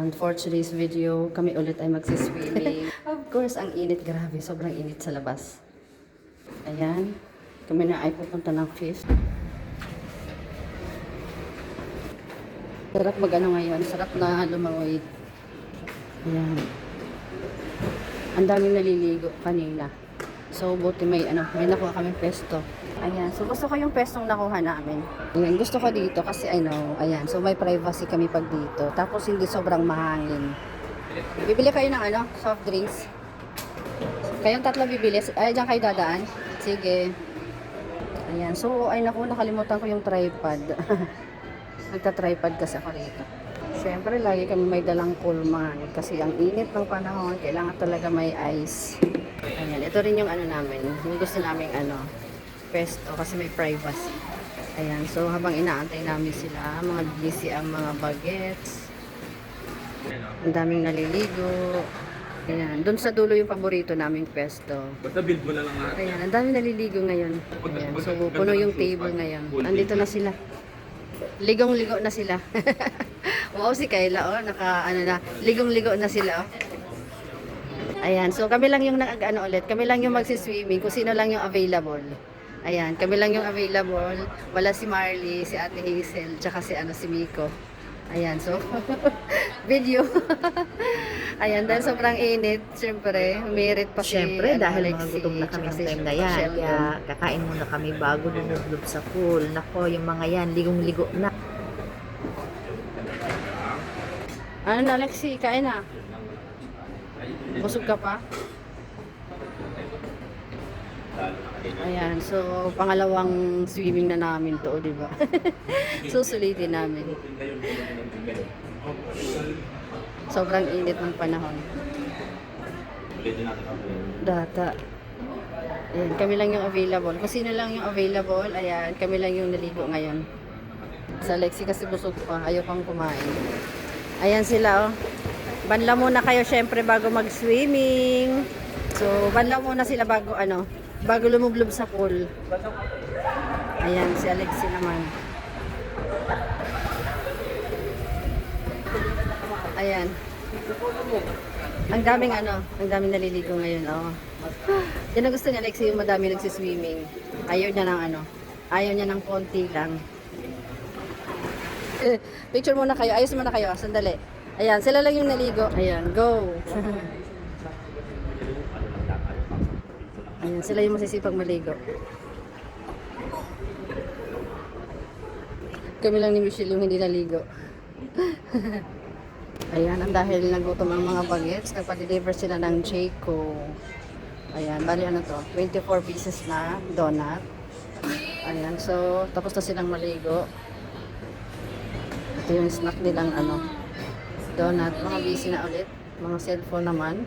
And for today's video, kami ulit ay magsiswimming. Of course, ang init, grabe. Sobrang init sa labas. Ayan. Kami na ay pupunta ng fifth. Sarap mag-ano ngayon. Sarap na lumangoy. Ayan. Ang daming naliligo kanina. So, buti may nakuha kami pesto. Ayan. So, gusto ko yung pestong nakuha namin. Ayan. Gusto ko dito kasi ayan. So, may privacy kami pag dito. Tapos, hindi sobrang mahangin. Bibili kayo ng soft drinks. Kayong tatlo bibili. Ay, dyan kayo dadaan. Sige. Ayan. So, nakalimutan ko yung tripod. Nagta-tripod kasi ako dito. Siyempre, lagi kami may dalang kulman. Kasi ang init ng panahon, kailangan talaga may ice. Ayan. Ito rin yung namin. Yung gusto namin pesto kasi may privacy. Ayan. So, habang inaantay namin sila, mga busy ang mga bagets. Ang daming naliligo. Ayan. Doon sa dulo yung paborito naming pesto. Basta build mo na lang natin. Ayan. Ang daming naliligo ngayon. Ayan. So, puno yung table ngayon. Andito na sila. Ligong-ligo na sila. Wow, si Kayla, ligong-ligo na sila, Ayan, so kami lang yung ulit. Kami lang yung magsiswimming kung sino lang yung available. Ayan, kami lang yung available. Wala si Marley, si Ate Hazel, tsaka si Miko. Ayan, so video. Ayan, dahil sobrang init, syempre, umirit pa si Siyempre, dahil mga Alexi, gutom na kami tsaka sa si time na yan. Sheldon. Kaya kakain muna kami bago lumublob sa pool. Nako, yung mga yan, ligong-ligo na. Ano na, Alexi, kain na. Busog ka pa? Ayan, so pangalawang swimming na namin to, di ba? Susulitin namin. Sobrang init ng panahon. Data. Ayan, kami lang yung available. Kung sino lang yung available, ayan, kami lang yung naligo ngayon. Sa Lexi kasi busog pa, ayaw pang kumain. Ayan sila, Banla muna kayo syempre bago mag-swimming. So, banla muna sila bago bago lumublob sa pool. Ayan, si Alexi naman. Ayan. Ang daming naliligo ngayon, Yan ang gusto ni Alexi, yung madami nagsiswimming. Ayaw niya ng konti lang. Picture muna kayo, ayos muna kayo, sandali. Ayan, sila lang yung naligo. Ayan, go. Ayan, sila yung masisipag maligo. Kami lang ni Michelle yung hindi naligo. Ayan, ang dahil nagutom ang mga bagets, nagpa-deliver sila ng Jayco. Ayan, bali 24 pieces na donut. Ayan, so tapos na silang maligo. Ito yung snack nilang donut. Mga busy na ulit. Mga cellphone naman.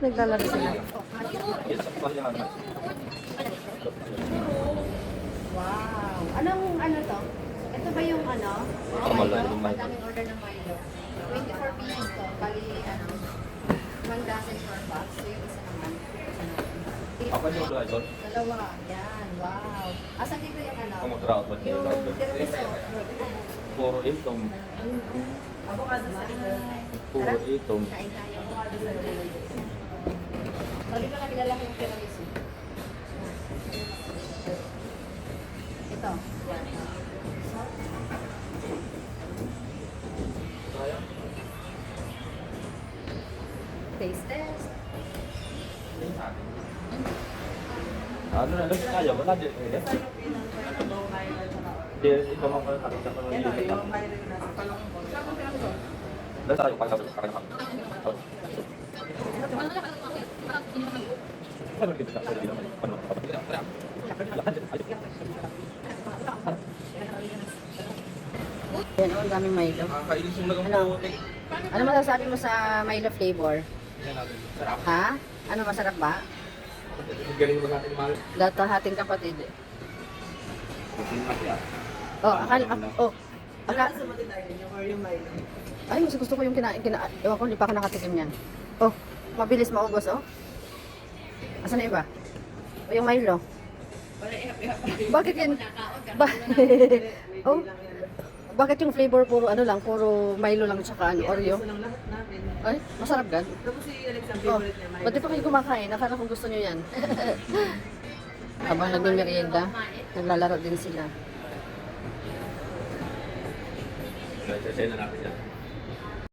Naglalaro sila. Wow! Ano to? Ito ba yung Milo? Madaming order ng Milo. 24 pieces to. Bali, 1 dozen per box. So yung isa naman. Dalawa. Yan. Wow. Asan dito yung Puro itong. Puro itong. Kain tayo. Bali ba nakilala ko yung tiramisu? Ito. Taste test. Ano na, lang kaya ba? Hindi. Ito mga kakita ko ng dito. Dahil tayo pagkakita. Yan, ang daming Milo. Kainis yung nagamuti. Ano masasabi mo sa Milo flavor? Ha? Ano, masarap ba? Galing mo natin mahal. Data hating kapatid. Ay, mas gusto ko yung ewan ko, hindi pa ako nakatikim yan. Oh, mabilis maubos, Asan na iba? O yung Milo? Bakit yan? Bakit yung flavor puro ano lang, puro Milo lang tsaka ano, Oreo? Ay, masarap gan. Tapos si Alex ang Oh, favorite niya. ba't di pa kayo kumakain? Akala ko gusto nyo yan. Habang nagmimerienda, naglalaro din sila. Sasaya na natin yan.